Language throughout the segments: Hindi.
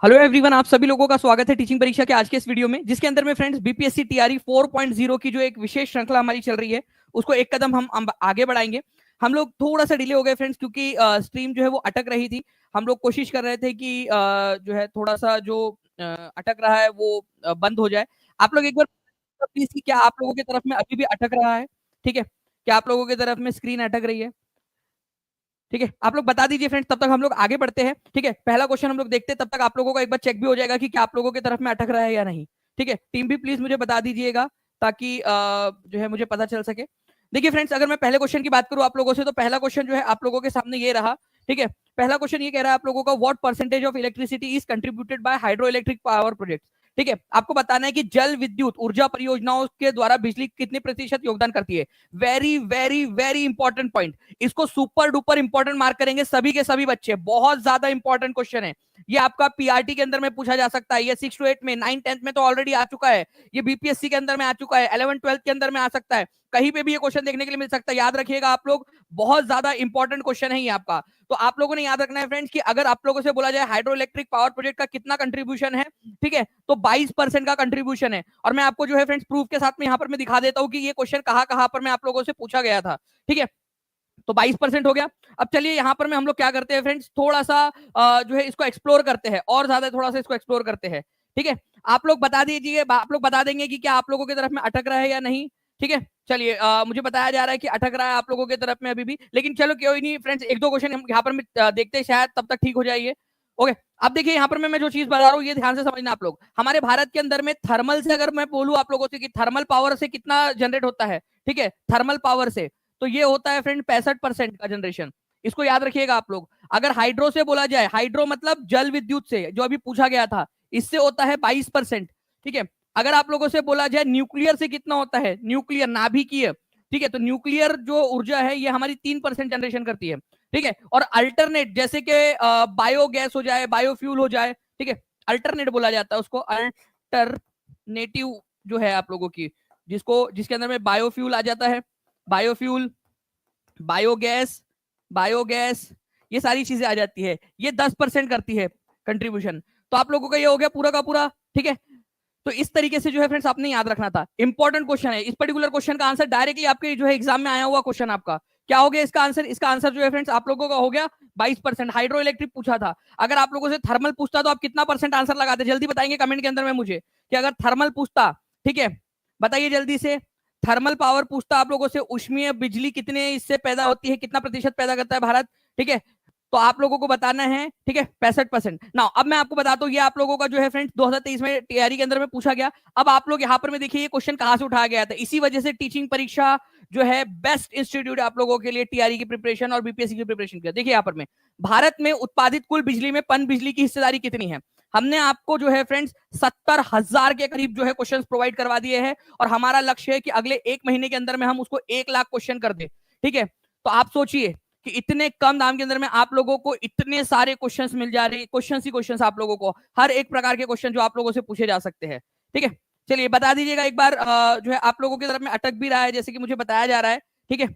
हेलो एवरीवन, आप सभी लोगों का स्वागत है टीचिंग परीक्षा के आज के इस वीडियो में, जिसके अंदर में फ्रेंड्स बीपीएससी टीआरई 4.0 की जो एक विशेष श्रृंखला हमारी चल रही है उसको एक कदम हम आगे बढ़ाएंगे। हम लोग थोड़ा सा डिले हो गए फ्रेंड्स, क्योंकि स्ट्रीम जो है वो अटक रही थी। हम लोग कोशिश कर रहे थे कि जो है थोड़ा सा जो अटक रहा है वो बंद हो जाए। आप लोग एक बार प्लीज कि क्या आप लोगों की तरफ में अभी भी अटक रहा है? ठीक है, क्या आप लोगों की तरफ में स्क्रीन अटक रही है? ठीक है, आप लोग बता दीजिए फ्रेंड्स, तब तक हम लोग आगे बढ़ते हैं। ठीक है, पहला क्वेश्चन हम लोग देखते हैं, तब तक आप लोगों का एक बार चेक भी हो जाएगा कि क्या आप लोगों की तरफ में अटक रहा है या नहीं। ठीक है, टीम भी प्लीज मुझे बता दीजिएगा ताकि जो है मुझे पता चल सके। देखिए फ्रेंड्स, अगर मैं पहले क्वेश्चन की बात करूं आप लोगों से, तो पहला क्वेश्चन जो है आप लोगों के सामने ये रहा। ठीक है, पहला क्वेश्चन ये कह रहा है आप लोगों का, what percentage of electricity is contributed bye hydro electric power project. ठीक है, आपको बताना है कि जल विद्युत ऊर्जा परियोजनाओं के द्वारा बिजली कितने प्रतिशत योगदान करती है। Very very very important point, इसको सुपर डुपर इंपॉर्टेंट मार्क करेंगे सभी के सभी बच्चे। बहुत ज्यादा इंपॉर्टेंट क्वेश्चन है ये, आपका पीआरटी के अंदर में पूछा जा सकता है। ये 6 to 8 में, 9 10th में तो ऑलरेडी आ चुका है, ये बीपीएससी के अंदर में आ चुका है, 11 12th के अंदर में आ सकता है, कहीं पे भी ये क्वेश्चन देखने के लिए मिल सकता है। याद रखिएगा आप लोग, बहुत ज्यादा इंपॉर्टेंट क्वेश्चन है ये आपका। तो आप लोगों ने याद रखना है फ्रेंड्स कि अगर आप लोगों से बोला जाए हाइड्रो इलेक्ट्रिक पावर प्रोजेक्ट का कितना कंट्रीब्यूशन है, ठीक है, तो 22% का कंट्रीब्यूशन है। और मैं आपको जो है फ्रेंड्स प्रूफ के साथ में यहां पर मैं दिखा देता हूं कि ये क्वेश्चन कहां कहां पर मैं आप लोगों से पूछा गया था। ठीक है, तो 22% हो गया। अब चलिए यहां पर में हम लोग क्या करते हैं फ्रेंड्स, थोड़ा सा जो है इसको एक्सप्लोर करते हैं, और ज्यादा थोड़ा सा इसको एक्सप्लोर करते हैं। ठीक है, आप लोग बता दीजिए, आप लोग बता देंगे कि क्या आप लोगों की तरफ में अटक रहा है या नहीं। ठीक है, चलिए मुझे बताया जा रहा है कि अटक रहा है आप लोगों की तरफ में अभी भी, लेकिन चलो कोई नहीं फ्रेंड्स, एक दो क्वेश्चन हम यहाँ पर देखते हैं, शायद तब तक ठीक हो जाइए। ओके, अब देखिए यहाँ पर मैं जो चीज बता रहा हूँ ये ध्यान से समझना आप लोग। हमारे भारत के अंदर में थर्मल से अगर मैं बोलूँ आप लोगों से कि थर्मल पावर से कितना जनरेट होता है, ठीक है, थर्मल पावर से, तो ये होता है फ्रेंड 65% का जनरेशन। इसको याद रखिएगा आप लोग। अगर हाइड्रो से बोला जाए, हाइड्रो मतलब जल विद्युत से, जो अभी पूछा गया था, इससे होता है 22%। ठीक है, अगर आप लोगों से बोला जाए न्यूक्लियर से कितना होता है, न्यूक्लियर नाभिकीय, ठीक है, तो न्यूक्लियर जो ऊर्जा है ये हमारी 3% जनरेशन करती है। ठीक है, और अल्टरनेट जैसे कि बायोगैस हो जाए, बायोफ्यूल हो जाए, ठीक है, अल्टरनेट बोला जाता है उसको, अल्टरनेटिव जो है आप लोगों की, जिसके अंदर में बायोफ्यूल आ जाता है, बायोफ्यूल, बायोगैस, बायोगैस, ये सारी चीजें आ जाती है, ये 10% करती है कंट्रीब्यूशन। तो आप लोगों का ये हो गया पूरा का पूरा। ठीक है, तो इस तरीके से जो है फ्रेंड्स आपने याद रखना था। इंपॉर्टेंट क्वेश्चन है, इस पर्टिकुलर क्वेश्चन का आंसर डायरेक्टली आपके जो है एग्जाम में आया हुआ क्वेश्चन आपका क्या हो गया इसका आंसर? इसका आंसर जो है फ्रेंड्स आप लोगों का हो गया 22%। हाइड्रो इलेक्ट्रिक पूछा था, अगर आप लोगों से थर्मल पूछता तो आप कितना परसेंट आंसर लगाते? जल्दी बताएंगे कमेंट के अंदर में मुझे कि अगर थर्मल पूछता, ठीक है, बताइए जल्दी से, थर्मल पावर पूछता आप लोगों से, उष्मीय बिजली कितने इससे पैदा होती है, कितना प्रतिशत पैदा करता है भारत, ठीक है, तो आप लोगों को बताना है, ठीक है, 65%। ना अब मैं आपको बताता हूँ, ये आप लोगों का जो है फ्रेंड्स 2023 में तैयारी के अंदर में पूछा गया। अब आप लोग यहाँ पर में देखिए ये क्वेश्चन कहां से उठाया गया था, इसी वजह से टीचिंग परीक्षा जो है बेस्ट इंस्टीट्यूट आप लोगों के लिए टीआरई की प्रिपरेशन और बीपीएससी की प्रिपरेशन किया। देखिए यहाँ पर में भारत में उत्पादित कुल बिजली में पन बिजली की हिस्सेदारी कितनी है, हमने आपको जो है फ्रेंड्स 70,000 के करीब जो है क्वेश्चन प्रोवाइड करवा दिए हैं, और हमारा लक्ष्य है कि अगले 1 महीने के अंदर में हम उसको 1 लाख क्वेश्चन कर दे। ठीक है, तो आप सोचिए कि इतने कम दाम के अंदर में आप लोगों को इतने सारे क्वेश्चंस मिल जा रहे हैं, क्वेश्चंस ही क्वेश्चंस आप लोगों को, हर एक प्रकार के क्वेश्चन जो आप लोगों से पूछे जा सकते हैं। ठीक है, चलिए बता दीजिएगा एक बार, जो है आप लोगों की तरफ में अटक भी रहा है जैसे कि मुझे बताया जा रहा है। ठीक है,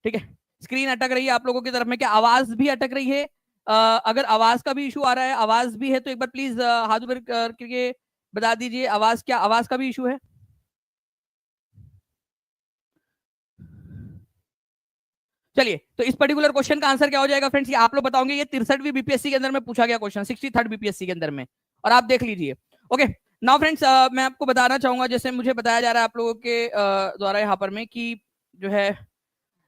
ठीक है, स्क्रीन अटक रही है आप लोगों की तरफ में, क्या आवाज भी अटक रही है? अगर आवाज का भी इशू आ रहा है, आवाज भी है तो एक बार प्लीज हाथ ऊपर करके बता दीजिए, आवाज, क्या आवाज का भी इशू है? चलिए, तो इस पर्टिकुलर क्वेश्चन का आंसर क्या हो जाएगा फ्रेंड्स, ये आप लोग बताओगे, ये 63वीं बीपीएससी के अंदर में पूछा गया क्वेश्चन, 63rd बीपीएससी के अंदर में, और आप देख लीजिए। ओके, नाउ फ्रेंड्स मैं आपको बताना चाहूंगा, जैसे मुझे बताया जा रहा है आप लोगों के द्वारा यहाँ पर में कि जो है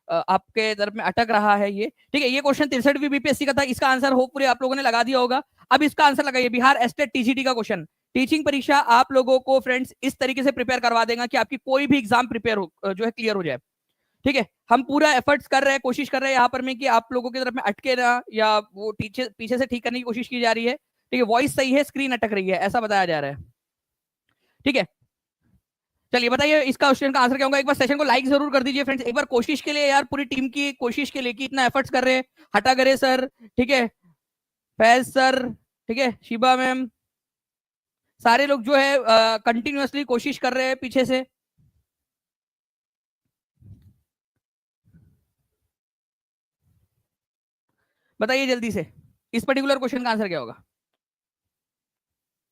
आपके तरफ में अटक रहा है ये। ठीक है, ये क्वेश्चन 63वीं बीपीएससी का था, इसका आंसर होपफुली आप लोगों ने लगा दिया होगा। अब इसका आंसर लगाइए, बिहार एस्टेट टीजीटी का क्वेश्चन। टीचिंग परीक्षा आप लोगों को फ्रेंड्स इस तरीके से प्रिपेयर करवा देगा कि आपकी कोई भी एग्जाम प्रिपेयर हो जो है क्लियर हो जाए। ठीक है, हम पूरा एफर्ट्स कर रहे हैं, कोशिश कर रहे हैं यहाँ पर में कि आप लोगों की तरफ में अटके ना, या वो पीछे पीछे से ठीक करने की कोशिश की जा रही है। ठीक है, वॉइस सही है, स्क्रीन अटक रही है, ऐसा बताया जा रहा है। ठीक है, चलिए बताइए इसका क्वेश्चन का आंसर क्या होगा। एक बार सेशन को लाइक जरूर कर दीजिए फ्रेंड्स, एक बार कोशिश के लिए यार, पूरी टीम की कोशिश के लिए कि इतना एफर्ट्स कर रहे हैं। हटा करे सर, ठीक है, फैज सर, ठीक है, शिबा मैम, सारे लोग जो है कंटिन्यूअसली कोशिश कर रहे हैं पीछे से। बताइए जल्दी से। इस पर्टिकुलर क्वेश्चन का आंसर क्या होगा?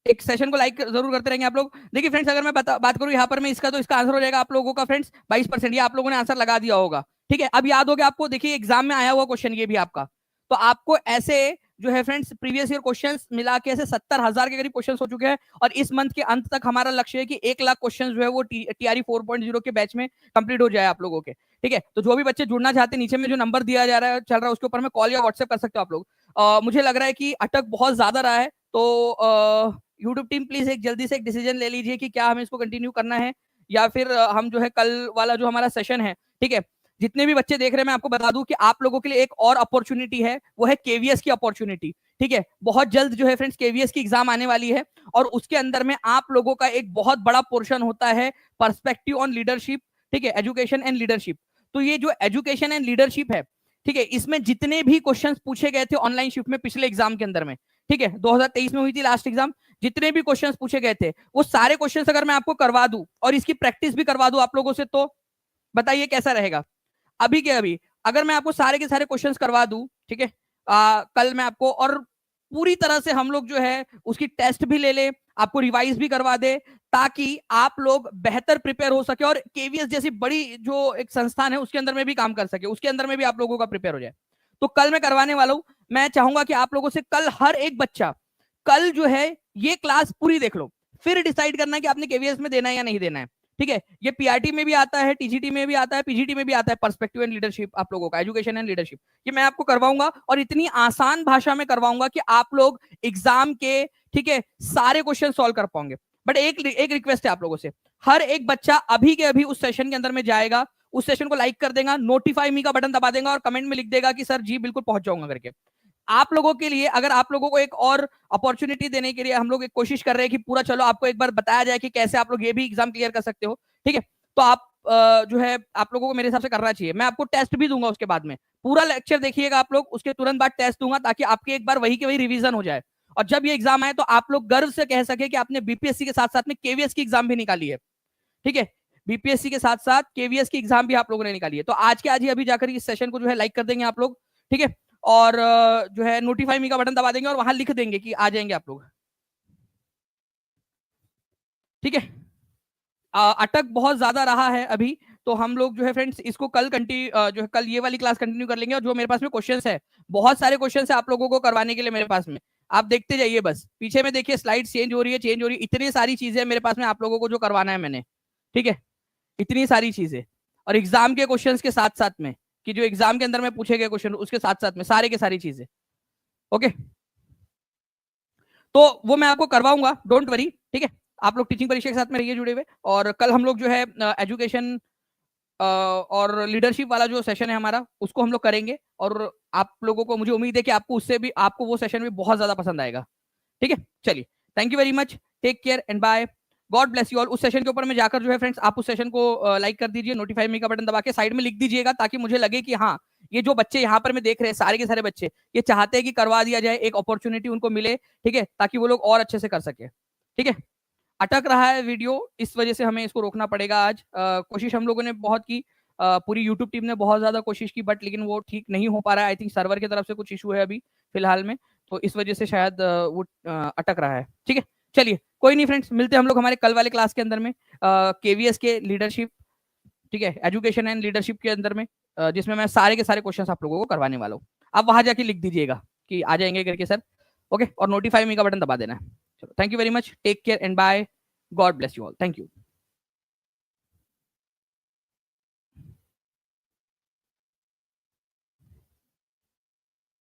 एक सेशन को लाइक जरूर करते रहेंगे आप लोग। देखिए फ्रेंड्स, अगर मैं बात करूं यहाँ पर मैं इसका, तो इसका आंसर हो जाएगा आप लोगों का फ्रेंड्स 22%। ये आप लोगों ने आंसर लगा दिया होगा, ठीक है। अब याद हो गया आपको, देखिए एग्जाम में आया हुआ क्वेश्चन ये भी आपका, तो आपको ऐसे जो है फ्रेंड्स प्रीवियस ईयर क्वेश्चंस मिला के ऐसे 70,000 के करीब क्वेश्चंस हो चुके हैं, और इस मंथ के अंत तक हमारा लक्ष्य है कि 1 लाख क्वेश्चन जो है वो टीआरई 4.0 के बैच में कंप्लीट हो जाए आप लोगों के, ठीक है। तो जो भी बच्चे जुड़ना चाहते हैं, नीचे में जो नंबर दिया जा रहा है चल रहा है उसके ऊपर में कॉल या व्हाट्सएप कर सकते हो आप लोग। मुझे लग रहा है कि अटक बहुत ज्यादा रहा है, तो यूट्यूब टीम प्लीज एक जल्दी से एक डिसीजन ले लीजिए कि क्या हमें इसको कंटिन्यू करना है, या फिर हम जो है कल वाला जो हमारा सेशन है, ठीक है। जितने भी बच्चे देख रहे हैं, मैं आपको बता दूं कि आप लोगों के लिए एक और अपॉर्चुनिटी है, वो है केवीएस की अपॉर्चुनिटी, ठीक है। बहुत जल्द जो है फ्रेंड्स केवीएस की एग्जाम आने वाली है, और उसके अंदर में आप लोगों का एक बहुत बड़ा पोर्शन होता है पर्सपेक्टिव ऑन लीडरशिप, ठीक है, एजुकेशन एंड लीडरशिप। तो ये जो एजुकेशन एंड लीडरशिप है, ठीक है, इसमें जितने भी क्वेश्चंस पूछे गए थे ऑनलाइन शिफ्ट में पिछले एग्जाम के अंदर में, ठीक है, 2023 में हुई थी लास्ट एग्जाम, जितने भी क्वेश्चंस पूछे गए थे वो सारे क्वेश्चंस अगर मैं आपको करवा दूं और इसकी प्रैक्टिस भी करवा दूं आप लोगों से, तो बताइए कैसा रहेगा? अभी के अभी अगर मैं आपको सारे के सारे क्वेश्चंस करवा दूं, ठीक है, कल मैं आपको, और पूरी तरह से हम लोग जो है उसकी टेस्ट भी ले ले, आपको रिवाइज भी करवा दे, ताकि आप लोग बेहतर प्रिपेयर हो सके, और केवीएस जैसी बड़ी जो एक संस्थान है उसके अंदर में भी काम कर सके, उसके अंदर में भी आप लोगों का प्रिपेयर हो जाए। तो कल मैं करवाने वाला हूं। मैं चाहूंगा कि आप लोगों से कल हर एक बच्चा कल जो है ये क्लास पूरी देख लो, फिर डिसाइड करना है कि आपने केवीएस में देना है या नहीं देना है, ठीक है। ये पीआरटी में भी आता है, टीजीटी में भी आता है, पीजीटी में भी आता है, पर्सपेक्टिव एंड लीडरशिप आप लोगों का, एजुकेशन एंड लीडरशिप, ये मैं आपको करवाऊंगा, और इतनी आसान भाषा में करवाऊंगा कि आप लोग एग्जाम के, ठीक है, सारे क्वेश्चन सॉल्व कर पाओगे। बट एक रिक्वेस्ट है आप लोगों से, हर एक बच्चा अभी के अभी उस सेशन के अंदर में जाएगा, उस सेशन को लाइक कर देगा, नोटिफाई मी का बटन दबा देगा, और कमेंट में लिख देगा कि सर जी बिल्कुल पहुंच जाऊंगा करके। आप लोगों के लिए, अगर आप लोगों को एक और अपॉर्चुनिटी देने के लिए हम लोग एक कोशिश कर रहे हैं कि पूरा चलो आपको एक बार बताया जाए कि कैसे आप लोग ये भी एग्जाम क्लियर कर सकते हो, ठीक है। तो आप जो है आप लोगों को मेरे हिसाब से करना चाहिए। मैं आपको टेस्ट भी दूंगा उसके बाद में, पूरा लेक्चर देखिएगा आप लोग, उसके तुरंत बाद टेस्ट दूंगा, ताकि आपके एक बार वही के वही रिवीजन हो जाए, और जब ये एग्जाम आए तो आप लोग गर्व से कह सके कि आपने बीपीएससी के साथ साथ में केवीएस की एग्जाम भी निकाली है, ठीक है। बीपीएससी के साथ साथ केवीएस की एग्जाम भी आप लोगों ने निकाली है। तो आज के आज ही अभी जाकर इस सेशन को जो है लाइक कर देंगे आप लोग, ठीक है, और जो है नोटिफाई मी का बटन दबा देंगे, और वहां लिख देंगे कि आ जाएंगे आप लोग, ठीक है। अटक बहुत ज्यादा रहा है अभी, तो हम लोग जो है फ्रेंड्स इसको कल जो है कल ये वाली क्लास कंटिन्यू कर लेंगे, और जो मेरे पास में क्वेश्चंस है, बहुत सारे क्वेश्चंस है आप लोगों को करवाने के लिए मेरे पास में, आप देखते जाइए, बस पीछे में देखिए स्लाइड चेंज हो रही है, चेंज हो रही है, इतनी सारी चीजें मेरे पास में आप लोगों को जो करवाना है मैंने, ठीक है, इतनी सारी चीजें, और एग्जाम के क्वेश्चंस के साथ साथ में, कि जो एग्जाम के अंदर में पूछे गए क्वेश्चन उसके साथ साथ में सारे के सारी चीजें, ओके। तो वो मैं आपको करवाऊंगा, डोंट वरी, ठीक है। आप लोग टीचिंग परीक्षा के साथ में रहिए जुड़े हुए, और कल हम लोग जो है एजुकेशन और लीडरशिप वाला जो सेशन है हमारा उसको हम लोग करेंगे, और आप लोगों को मुझे उम्मीद है कि आपको उससे भी, आपको वो सेशन भी बहुत ज्यादा पसंद आएगा, ठीक है। चलिए, thank you very much, take care and bye, God bless you all. उस सेशन के ऊपर में जाकर जो है फ्रेंड्स आप उस सेशन को लाइक कर दीजिए, नोटिफाई मी का बटन दबा के साइड में लिख दीजिएगा, ताकि मुझे लगे कि हाँ, ये जो बच्चे यहाँ पर मैं देख रहे हैं सारे के सारे बच्चे ये चाहते हैं कि करवा दिया जाए, एक अपॉर्चुनिटी उनको मिले, ठीक है, ताकि वो लोग और अच्छे से कर सके, ठीक है। अटक रहा है वीडियो, इस वजह से हमें इसको रोकना पड़ेगा आज। कोशिश हम लोगों ने बहुत की, पूरी यूट्यूब टीम ने बहुत ज्यादा कोशिश की, बट लेकिन वो ठीक नहीं हो पा रहा है। आई थिंक सर्वर की तरफ से कुछ इशू है अभी फिलहाल में, तो इस वजह से शायद वो अटक रहा है, ठीक है। चलिए, कोई नहीं फ्रेंड्स, मिलते हैं हम लोग हमारे कल वाले क्लास के अंदर में, केवीएस के लीडरशिप, ठीक है, एजुकेशन एंड लीडरशिप के अंदर में, जिसमें मैं सारे के सारे क्वेश्चन आप लोगों को करवाने वाला हूँ। आप वहां जाके लिख दीजिएगा कि आ जाएंगे करके सर, ओके, और नोटिफाई मी का बटन दबा देना है। चलो, thank you very much, take care and bye, God bless you all, thank you.